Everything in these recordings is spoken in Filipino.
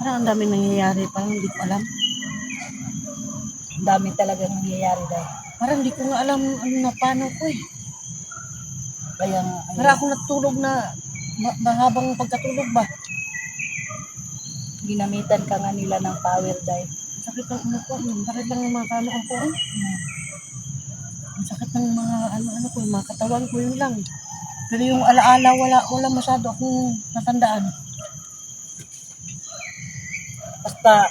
Parang ang dami nangyayari, parang hindi ko alam. Ang dami talagang nangyayari dahil. Parang hindi ko nga alam ano na paano ko eh. Kaya nga, Para ako natulog na mahabang pagkatulog ba? ginamitan ka nga nila ng power dahil. Sakit ng ano ko, sakit lang ng mga kanuan ko eh. Ang sakit ng mga ano ko, mga katawan ko yun lang. Pero yung alaala, wala masyado akong natandaan. Basta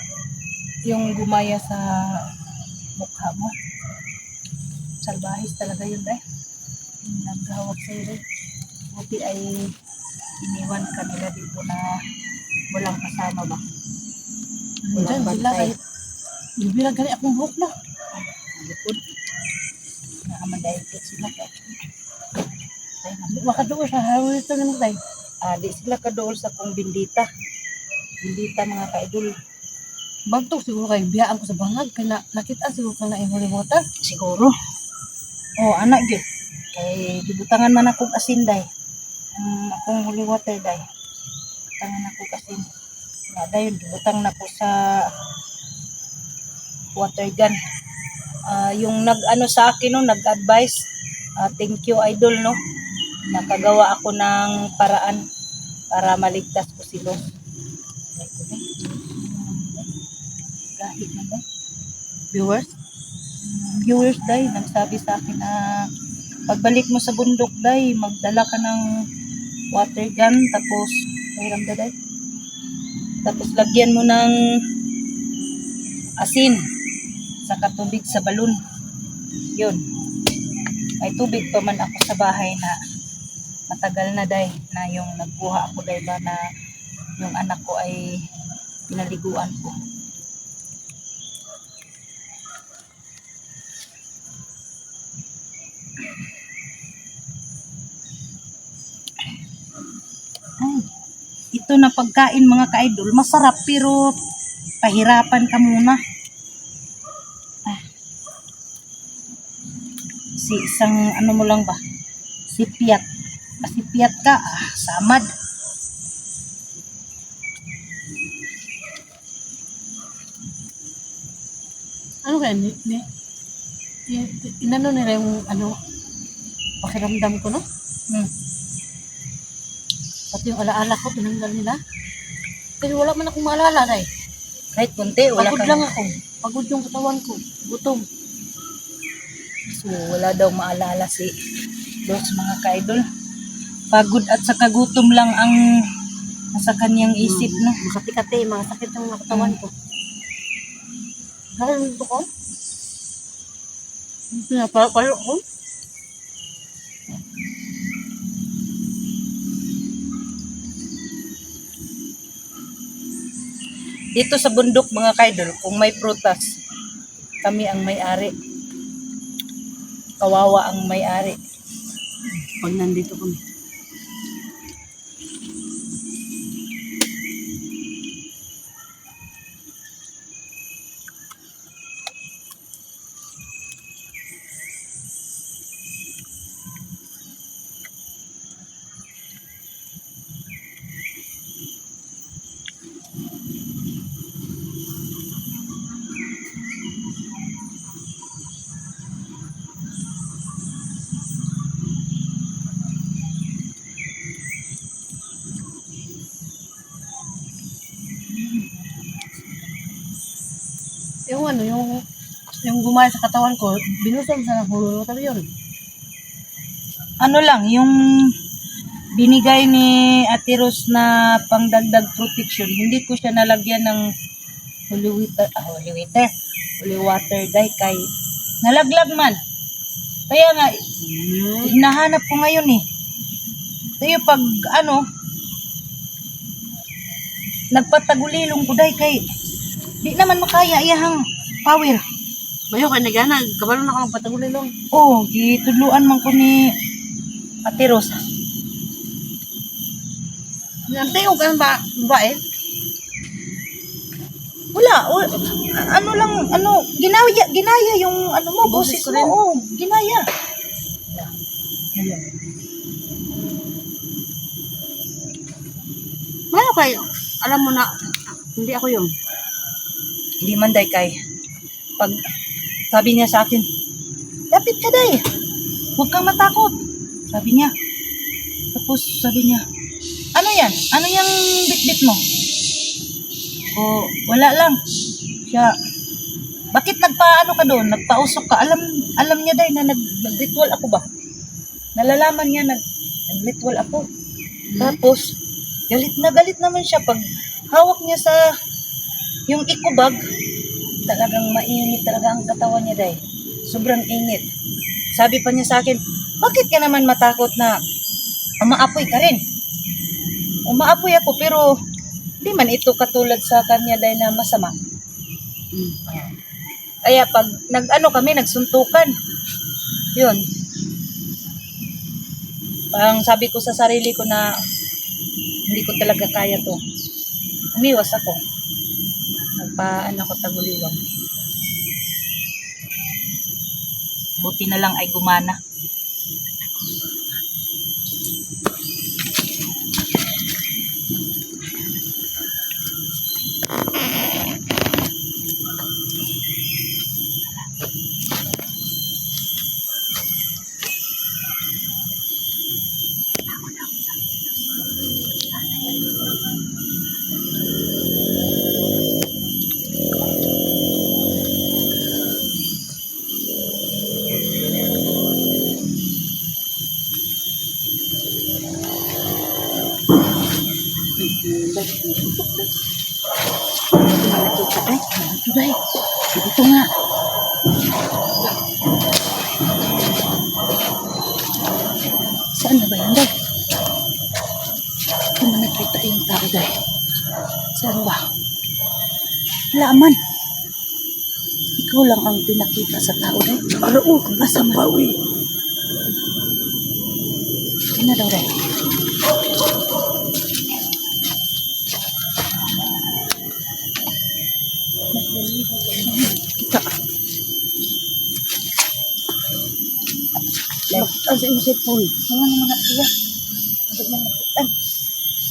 yung gumaya sa mukha mo. Salbahis talaga yun dahil. Yung naghawak sa'yo dahil. Buti ay iniwan ka nila dito na walang kasama ba? Diyan, sila kayo. Hindi lang gani akong buhok na. Lipod. Nakamandaikit sila ka. Makadoon sa hawin ito naman tayo. Di sila kadool sa kong bindita. Bindita mga ka-idol. Bagtong siguro kayo, biyaan ko sa bangag. Kaya nakita siguro ka na holy water. Siguro. Anak yun. Kay gibutangan man akong asin day. Akong holy water day. Butangan ako asin. Nga dayon, gibutang na ko sa water gun. Yung nag-ano sa akin no, nag-advise. Thank you idol no. Nakagawa ako ng paraan para maligtas ko si Los. Gahit na ba? Viewers day, nagsabi sa akin na pagbalik mo sa bundok day, magdala ka ng water gun tapos mayroon day. Tapos lagyan mo ng asin saka tubig sa balon. Yun. May tubig pa man ako sa bahay na matagal na day na yung nagbuha ako day ba na yung anak ko ay pinaliguan ko. Ay, ito na pagkain mga ka-idol, masarap pero pahirapan ka muna. Si isang ano mo lang ba? Sipyat. Masipyat ka, samad. Ano kaya? Inano nila yung pakiramdam ko no? Pati yung alaala ko, tinanggal nila. Kasi wala man akong maalala na eh. Kahit kunti, wala Pagod ka. lang ako. Pagod yung katawan ko. Gutom. So, wala daw maalala si Dos mga ka-idol. Pagod at saka gutom lang ang nasa kanyang isip, no? Makati-kati, mga sakit ng mga katawan ko. Dahil ito ko. Pinapalo ko. Dito sa bundok mga ka-idol, kung may prutas, kami ang may-ari. Kawawa ang may-ari. Pag nandito kami. Yung gumaya sa katawan ko, binusog sa nahulo tabi yun. Ano lang, yung binigay ni Ate Rose na pangdagdag protection, hindi ko siya nalagyan ng holy water dahil kay nalaglag man. Kaya nga, hinahanap ko ngayon eh. Kaya pag nagpatagulilong ko dahil kay di naman makaya iyahang power. Bayo ka nagana, kabalo na akong patagulilong. Gitudluan man ko ni Ate Rose. Nantay ko ka ba eh? Wala. Ano lang, ginaya yung ano mo, Boses boses ko mo. rin. Oo, ginaya. Ayun. Ano kayo? Alam mo na, hindi ako yun. Hindi man day kay. Pag sabi niya sa akin, lapit ka day. Huwag kang matakot. Sabi niya. Tapos sabi niya, ano yan? Ano yung bitbit mo? O, wala lang. Siya, bakit nagpaano ka doon? Nagpausok ka? Alam niya day na nag-ritual ako ba? Nalalaman niya nag-ritual ako. Tapos, galit na galit naman siya pag hawak niya sa yung ikubag, talagang mainit talaga ang katawan niya day. Sobrang init. Sabi pa niya sa akin, bakit ka naman matakot na umaapoy ka rin? Umaapoy ako pero di man ito katulad sa kanya day na masama. Kaya pag kami, nagsuntukan. Yun. Parang sabi ko sa sarili ko na hindi ko talaga kaya to. Umiwas ako. Ako taguliwang. Buti na lang ay gumana. Nakita ay, ito day. Dito nga. Saan na ba yan day? Ito na nakita yung tao day. Saan ba? Laman. Ikaw lang ang pinakita sa tao day. Oo, nasa bawi. Saan na daw day? Kita. Ang sa imong cellphone. Ano naman na siya? Hindi na nakitan.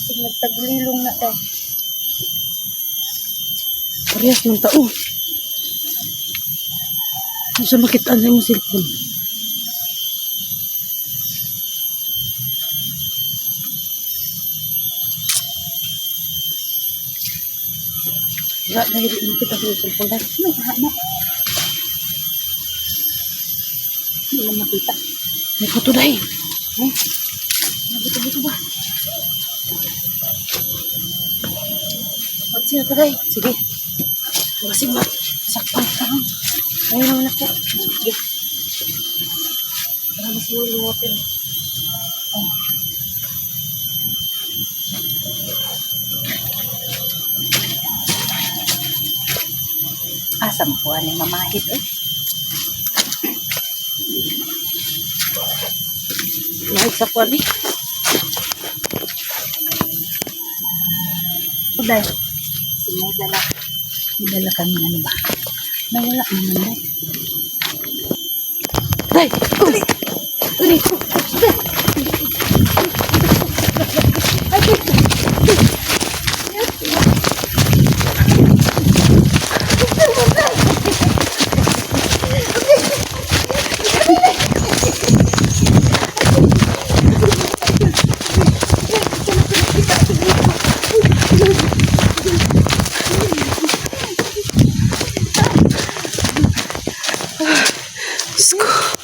Sige, nagtagulilong na tayo. Parehas ng tao. Ano siya makita sa imong cellphone? Wala na hindi makita sa imong cellphone. May hana. Hindi lang makita. May photo dahi. Nabito-bito ba? Ba't siya ka dahi? Sige. Kasi sakpan ka. Ngayon naman ako. Sige. Para mas yung water. Asam ko ani mamahit eh. Mahit sa kwan eh. Uday. May dala kami ano ba? Nawala naman day. Day! Uri! Uri! Diyos ko.